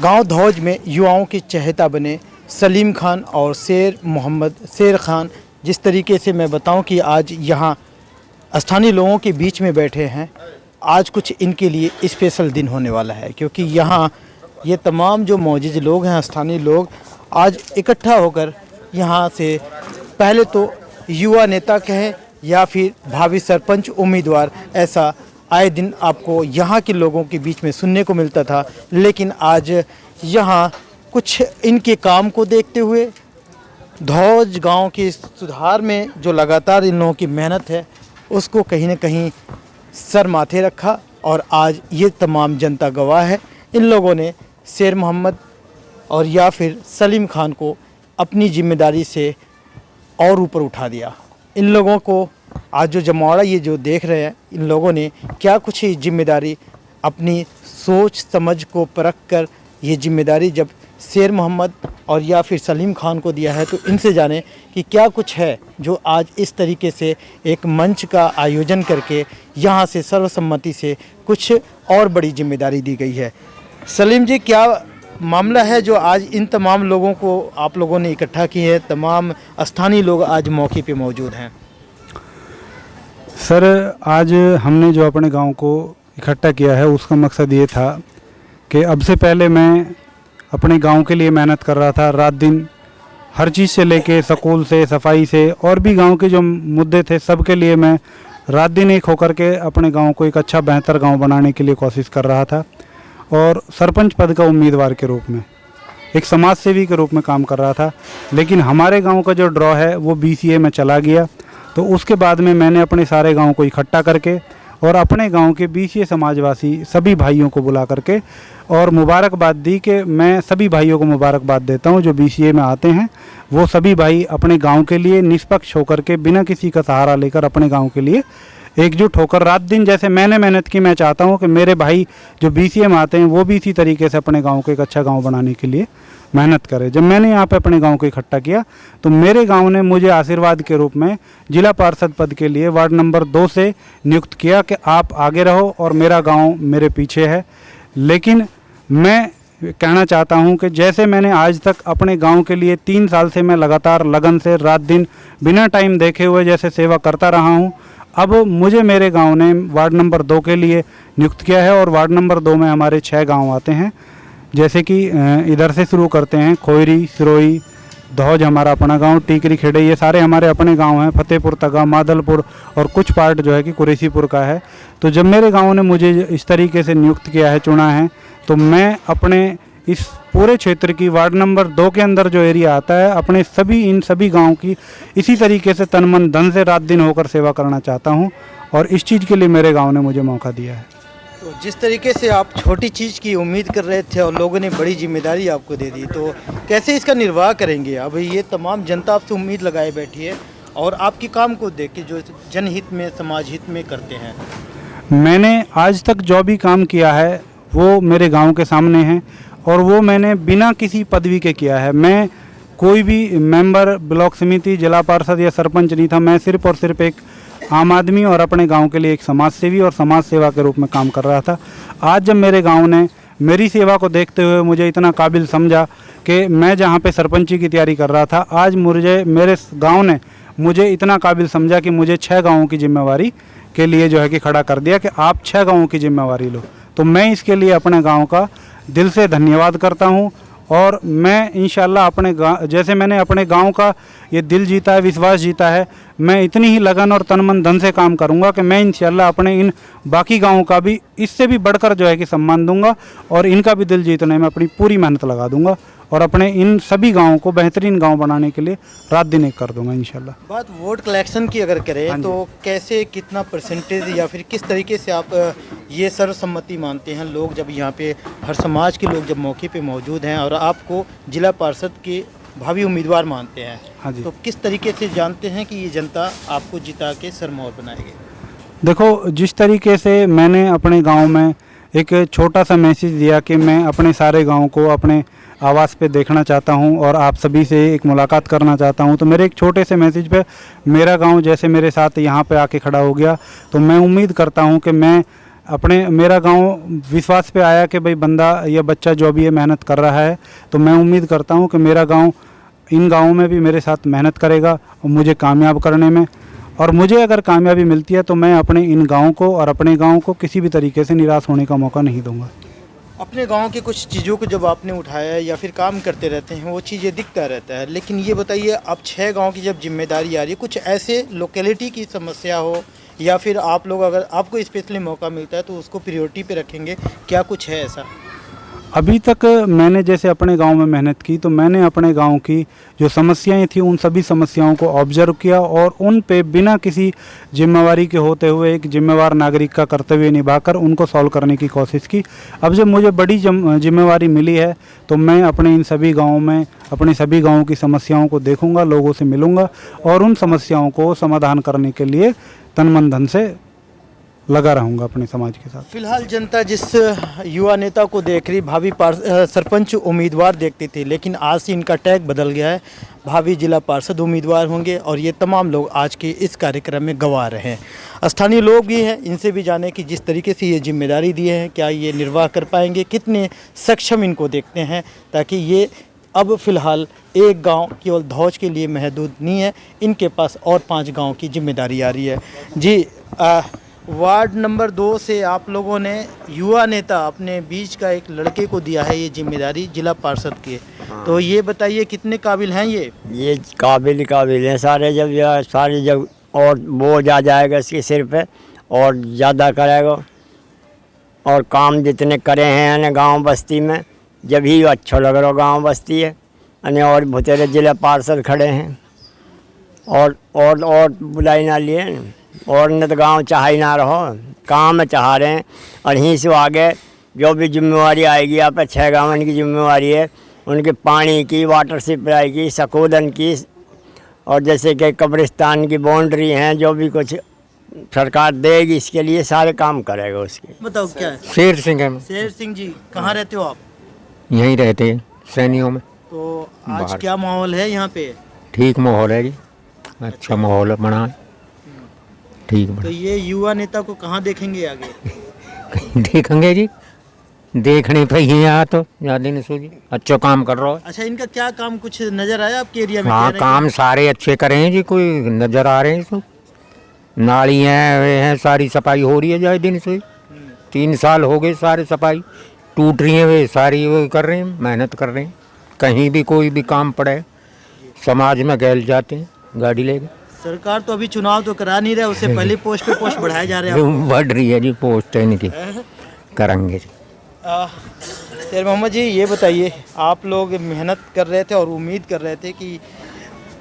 गांव धौज में युवाओं के चहेता बने सलीम खान और शेर खान, जिस तरीके से मैं बताऊं कि आज यहाँ स्थानीय लोगों के बीच में बैठे हैं, आज कुछ इनके लिए स्पेशल दिन होने वाला है, क्योंकि यहाँ ये तमाम जो मौजूद लोग हैं, स्थानीय लोग, आज इकट्ठा होकर यहाँ से पहले तो युवा नेता कहें या फिर भावी सरपंच उम्मीदवार, ऐसा आए दिन आपको यहाँ के लोगों के बीच में सुनने को मिलता था। लेकिन आज यहाँ कुछ इनके काम को देखते हुए धौज गांव के सुधार में जो लगातार इन लोगों की मेहनत है, उसको कहीं न कहीं सर माथे रखा और आज ये तमाम जनता गवाह है। इन लोगों ने शेर मोहम्मद और या फिर सलीम खान को अपनी जिम्मेदारी से और ऊपर उठा दिया। इन लोगों को आज जो जमावड़ा ये जो देख रहे हैं, इन लोगों ने क्या कुछ ही जिम्मेदारी अपनी सोच समझ को परख कर ये जिम्मेदारी जब शेर मोहम्मद और या फिर सलीम खान को दिया है, तो इनसे जाने कि क्या कुछ है जो आज इस तरीके से एक मंच का आयोजन करके यहाँ से सर्वसम्मति से कुछ और बड़ी जिम्मेदारी दी गई है। सलीम जी, क्या मामला है जो आज इन तमाम लोगों को आप लोगों ने इकट्ठा किए हैं? तमाम स्थानीय लोग आज मौके पे मौजूद हैं। सर, आज हमने जो अपने गांव को इकट्ठा किया है, उसका मकसद ये था कि अब से पहले मैं अपने गांव के लिए मेहनत कर रहा था, रात दिन हर चीज़ से लेके स्कूल से, सफाई से, और भी गांव के जो मुद्दे थे सब के लिए मैं रात दिन एक होकर के अपने गांव को एक अच्छा बेहतर गांव बनाने के लिए कोशिश कर रहा था। और सरपंच पद का उम्मीदवार के रूप में, एक समाज सेवी के रूप में काम कर रहा था। लेकिन हमारे गांव का जो ड्रॉ है वो BCA में चला गया। तो उसके बाद में मैंने अपने सारे गांव को इकट्ठा करके और अपने गांव के BCA समाजवासी सभी भाइयों को बुला करके और मुबारकबाद दी कि मैं सभी भाइयों को मुबारकबाद देता हूं जो BCA में आते हैं। वो सभी भाई अपने गांव के लिए निष्पक्ष होकर के, बिना किसी का सहारा लेकर, अपने गांव के लिए एकजुट होकर रात दिन जैसे मैंने मेहनत की, मैं चाहता हूं कि मेरे भाई जो BCA में आते हैं वो भी इसी तरीके से अपने गांव को एक अच्छा गांव बनाने के लिए मेहनत करें। जब मैंने यहाँ पे अपने गांव को इकट्ठा किया तो मेरे गांव ने मुझे आशीर्वाद के रूप में जिला पार्षद पद के लिए वार्ड नंबर 2 से नियुक्त किया कि आप आगे रहो और मेरा गांव मेरे पीछे है। लेकिन मैं कहना चाहता हूं कि जैसे मैंने आज तक अपने गांव के लिए 3 साल से मैं लगातार लगन से रात दिन बिना टाइम देखे हुए जैसे सेवा करता रहा हूं, अब मुझे मेरे गांव ने वार्ड नंबर 2 के लिए नियुक्त किया है। और वार्ड नंबर 2 में हमारे 6 गांव आते हैं, जैसे कि इधर से शुरू करते हैं, खोयरी, सिरोई, धौज हमारा अपना गांव, टीकरी खेड़े, ये सारे हमारे अपने गांव हैं, फतेहपुर तगा, मादलपुर और कुछ पार्ट जो है कि कुरैशीपुर का है। तो जब मेरे गांव ने मुझे इस तरीके से नियुक्त किया है, चुना है, तो मैं अपने इस पूरे क्षेत्र की वार्ड नंबर 2 के अंदर जो एरिया आता है, अपने इन सभी गाँव की इसी तरीके से तन मन धन से रात दिन होकर सेवा करना चाहता हूँ। और इस चीज़ के लिए मेरे गाँव ने मुझे मौका दिया है। तो जिस तरीके से आप छोटी चीज़ की उम्मीद कर रहे थे और लोगों ने बड़ी जिम्मेदारी आपको दे दी, तो कैसे इसका निर्वाह करेंगे? अब ये तमाम जनता आपसे उम्मीद लगाए बैठी है और आपके काम को देख के जो जनहित में, समाज हित में करते हैं। मैंने आज तक जो भी काम किया है वो मेरे गांव के सामने है और वो मैंने बिना किसी पदवी के किया है। मैं कोई भी मेंबर, ब्लॉक समिति, जिला पार्षद या सरपंच नहीं था। मैं सिर्फ और सिर्फ एक आम आदमी और अपने गांव के लिए एक समाज सेवी और समाज सेवा के रूप में काम कर रहा था। आज जब मेरे गांव ने मेरी सेवा को देखते हुए मुझे इतना काबिल समझा कि मैं जहां पे सरपंची की तैयारी कर रहा था, आज मेरे गांव ने मुझे इतना काबिल समझा कि मुझे 6 गाँवों की जिम्मेवारी के लिए जो है कि खड़ा कर दिया कि आप 6 गाँवों की जिम्मेवारी लो। तो मैं इसके लिए अपने गाँव का दिल से धन्यवाद करता हूँ। और मैं इंशाल्लाह अपने गाँव, जैसे मैंने अपने गांव का ये दिल जीता है, विश्वास जीता है, मैं इतनी ही लगन और तन मन धन से काम करूंगा कि मैं इंशाल्लाह अपने इन बाकी गांवों का भी इससे भी बढ़कर जो है कि सम्मान दूंगा और इनका भी दिल जीतने में अपनी पूरी मेहनत लगा दूंगा और अपने इन सभी गाँवों को बेहतरीन गाँव बनाने के लिए रात दिन एक कर दूंगा इंशाल्लाह। बात वोट कलेक्शन की अगर करें तो कैसे, कितना परसेंटेज या फिर किस तरीके से आप ये सर्वसम्मति मानते हैं? लोग जब यहाँ पे हर समाज के लोग जब मौके पे मौजूद हैं और आपको जिला पार्षद के भावी उम्मीदवार मानते हैं, हाँ जी, तो किस तरीके से जानते हैं कि ये जनता आपको जिता के सरमौर बनाएगी? देखो, जिस तरीके से मैंने अपने गाँव में एक छोटा सा मैसेज दिया कि मैं अपने सारे गाँव को अपने आवाज़ पे देखना चाहता हूं और आप सभी से एक मुलाकात करना चाहता हूं, तो मेरे एक छोटे से मैसेज पे मेरा गांव जैसे मेरे साथ यहां पे आके खड़ा हो गया। तो मैं उम्मीद करता हूं कि मैं अपने मेरा गांव विश्वास पे आया कि भाई बंदा या बच्चा जो भी ये मेहनत कर रहा है, तो मैं उम्मीद करता हूं कि मेरा गांव इन गाँवों में भी मेरे साथ मेहनत करेगा और मुझे कामयाब करने में। और मुझे अगर कामयाबी मिलती है तो मैं अपने इन गाँव को और अपने गाँव को किसी भी तरीके से निराश होने का मौका नहीं दूंगा। अपने गांव की कुछ चीज़ों को जब आपने उठाया है या फिर काम करते रहते हैं, वो चीज़ें दिखता रहता है, लेकिन ये बताइए अब 6 गांव की जब जिम्मेदारी आ रही है, कुछ ऐसे लोकेलिटी की समस्या हो या फिर आप लोग अगर आपको स्पेशली मौका मिलता है तो उसको प्रायोरिटी पे रखेंगे, क्या कुछ है ऐसा? अभी तक मैंने जैसे अपने गांव में मेहनत की, तो मैंने अपने गांव की जो समस्याएं थी उन सभी समस्याओं को ऑब्जर्व किया और उन पे बिना किसी जिम्मेवारी के होते हुए एक जिम्मेवार नागरिक का कर्तव्य निभाकर उनको सॉल्व करने की कोशिश की। अब जब मुझे बड़ी जिम्मेवारी मिली है तो मैं अपने इन सभी गाँवों में अपने सभी गाँवों की समस्याओं को देखूँगा, लोगों से मिलूँगा और उन समस्याओं को समाधान करने के लिए तन मन धन से लगा रहूँगा अपने समाज के साथ। फिलहाल जनता जिस युवा नेता को देख रही, भावी सरपंच उम्मीदवार देखती थी, लेकिन आज से इनका टैग बदल गया है, भावी जिला पार्षद उम्मीदवार होंगे और ये तमाम लोग आज के इस कार्यक्रम में गंवा रहे हैं। स्थानीय लोग भी हैं, इनसे भी जाने कि जिस तरीके से ये जिम्मेदारी दिए हैं क्या ये निर्वाह कर पाएंगे, कितने सक्षम इनको देखते हैं, ताकि ये अब फ़िलहाल एक गांव केवल धौज के लिए महदूद नहीं है, इनके पास और 5 गांव की जिम्मेदारी आ रही है। जी वार्ड नंबर 2 से आप लोगों ने युवा नेता अपने बीच का एक लड़के को दिया है ये जिम्मेदारी जिला पार्षद की, तो ये बताइए कितने काबिल हैं ये काबिल हैं सारे। जब और बोझ आ जाएगा इसके सिर पे और ज़्यादा करेगा और काम जितने करे हैं यानी गांव बस्ती में जब ही अच्छा लग रहा गांव बस्ती है यानी और भुतेरे जिला पार्षद खड़े हैं और बुलाई ना लिए और न तो गाँव चाह ही ना रहो, काम चाह रहे हैं। और यहीं से आगे जो भी जिम्मेवारी आएगी यहाँ पर 6 गाँव की जिम्मेवारी है, उनके पानी की, वाटर सप्लाई की, सकोदन की और जैसे कि कब्रिस्तान की बाउंड्री हैं, जो भी कुछ सरकार देगी इसके लिए सारे काम करेगा उसके। बताओ क्या है? शेर सिंह है। शेर सिंह जी कहाँ रहते हो आप? यहीं रहते हैं सैनियों में। तो आज क्या माहौल है यहाँ पे? ठीक माहौल है जी, अच्छा माहौल बना है, ठीक तो ये युवा नेता को कहाँ देखेंगे आगे? कहीं देखेंगे जी, देखने पे ही यहाँ तो ज़्यादा नहीं सोची, अच्छा काम कर रहा है। अच्छा, इनका क्या काम कुछ नजर आया आपके एरिया में? हाँ काम सारे अच्छे करे हैं जी, कोई नज़र आ रहे हैं सब, नालियाँ हैं, सारी सफाई हो रही है जाए दिन से। 3 साल हो गए सारे सफाई टूट रही है, वे सारी वो कर रहे हैं, मेहनत कर रहे हैं। कहीं भी कोई भी काम पड़े समाज में गैल जाते हैं गाड़ी लेके। सरकार तो अभी चुनाव तो करा नहीं रहा, उससे पहले पोस्ट पे पोस्ट बढ़ाए जा रहे हैं। बढ़ रही है जी पोस्ट इनकी, करेंगे जी। शेर मोहम्मद जी ये बताइए, आप लोग मेहनत कर रहे थे और उम्मीद कर रहे थे कि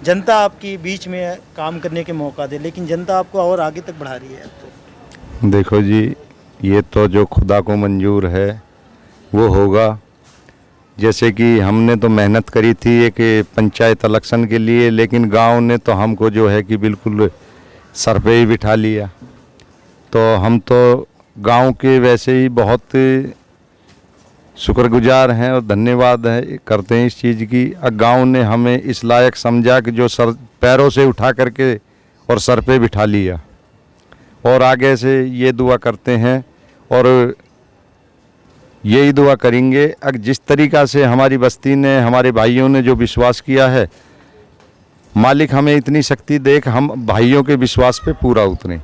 जनता आपकी बीच में काम करने के मौका दे, लेकिन जनता आपको और आगे तक बढ़ा रही है। तो देखो जी, ये तो जो खुदा को मंजूर है वो होगा। जैसे कि हमने तो मेहनत करी थी एक पंचायत इलेक्शन के लिए, लेकिन गांव ने तो हमको जो है कि बिल्कुल सर पे ही बिठा लिया। तो हम तो गांव के वैसे ही बहुत शुक्रगुजार हैं और धन्यवाद है करते हैं इस चीज़ की। गांव ने हमें इस लायक समझा कि जो सर पैरों से उठा करके और सर पे बिठा लिया, और आगे से ये दुआ करते हैं और यही दुआ करेंगे। अगर जिस तरीक़ा से हमारी बस्ती ने, हमारे भाइयों ने जो विश्वास किया है, मालिक हमें इतनी शक्ति दे कि हम भाइयों के विश्वास पे पूरा उतरें।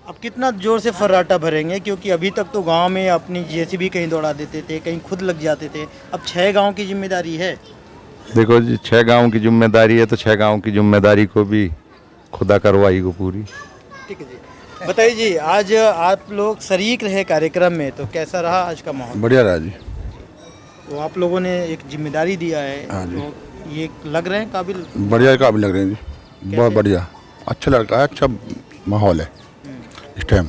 अब कितना जोर से फर्राटा भरेंगे, क्योंकि अभी तक तो गांव में अपनी जेसीबी कहीं दौड़ा देते थे, कहीं खुद लग जाते थे, अब 6 गांव की जिम्मेदारी है। देखो जी, 6 गांव की जिम्मेदारी है तो 6 गांव की जिम्मेदारी को भी खुदा करवाई को पूरी। ठीक है जी, बताइए जी, आज आप लोग शरीक रहे कार्यक्रम में, तो कैसा रहा आज का माहौल? बढ़िया रहा जी। तो आप लोगों ने एक जिम्मेदारी दिया है, तो ये लग रहे हैं काबिल? बढ़िया काबिल लग रहे हैं जी, बहुत बढ़िया, अच्छा लड़का है, अच्छा माहौल है इस टाइम,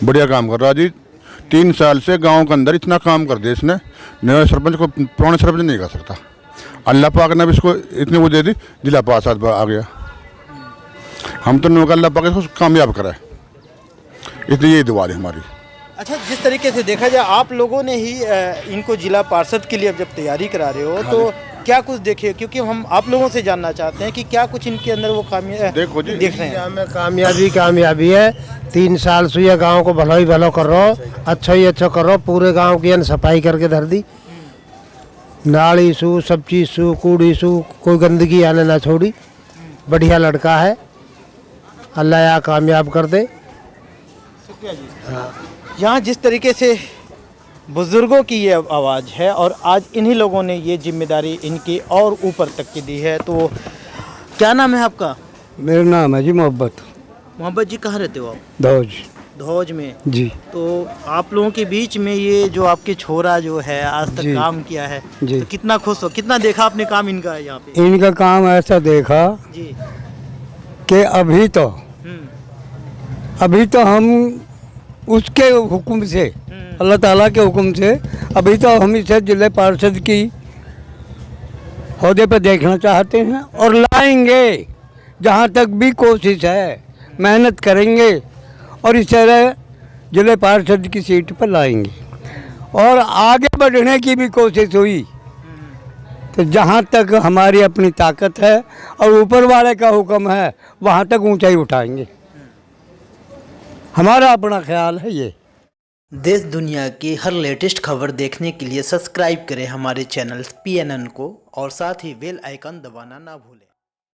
बढ़िया काम कर रहा है जी। 3 साल से गांव के अंदर इतना काम कर दिया इसने, नया सरपंच को पुराने सरपंच नहीं कर सकता। अल्लाह पाक ने भी इसको इतनी वो दे दी, जिला पार्षद आ गया। हम तो अल्लाह पाक इसको कामयाब कराए, इसलिए यही दुआ है हमारी। अच्छा, जिस तरीके से देखा जाए आप लोगों ने ही इनको जिला पार्षद के लिए अब जब तैयारी करा रहे हो तो क्या कुछ देखे, क्योंकि हम आप लोगों से जानना चाहते हैं कि क्या कुछ इनके अंदर वो देखो जी, देख रहे हैं। में कामयाबी है। 3 साल से ये गांव को भला ही भला कर रहा हो, अच्छा ही अच्छा कर रहा हो। पूरे गांव की सफाई करके धर दी, नाली सू सब चीज़ सू कूड़ी सू, कोई गंदगी आने ना छोड़ी। बढ़िया लड़का है, अल्लाह यहाँ कामयाब कर दे। यहाँ जिस तरीके से बुज़ुर्गों की ये आवाज़ है और आज इन्हीं लोगों ने ये जिम्मेदारी इनकी और ऊपर तक की दी है। तो क्या नाम है आपका? मेरा नाम है जी मोहब्बत मोहब्बत जी, कहाँ रहते हो आप? धौज धौज में। जी। तो आप लोगों के बीच में ये जो आपके छोरा जो है आज तक जी। काम किया है, जी। तो कितना खुश हो, कितना देखा आपने काम इनका यहाँ पे? इनका काम ऐसा देखा जी। कि हम्म। अभी तो हम उसके हुक्म से, अल्लाह ताला के हुक्म से अभी तो हम इसे जिले पार्षद की ओहदे पर देखना चाहते हैं और लाएंगे। जहाँ तक भी कोशिश है मेहनत करेंगे और इस तरह जिले पार्षद की सीट पर लाएंगे। और आगे बढ़ने की भी कोशिश हुई तो जहाँ तक हमारी अपनी ताकत है और ऊपर वाले का हुक्म है वहाँ तक ऊंचाई उठाएंगे। हमारा अपना ख्याल है ये। देश दुनिया की हर लेटेस्ट खबर देखने के लिए सब्सक्राइब करें हमारे चैनल PNN को और साथ ही बेल आइकन दबाना ना भूलें।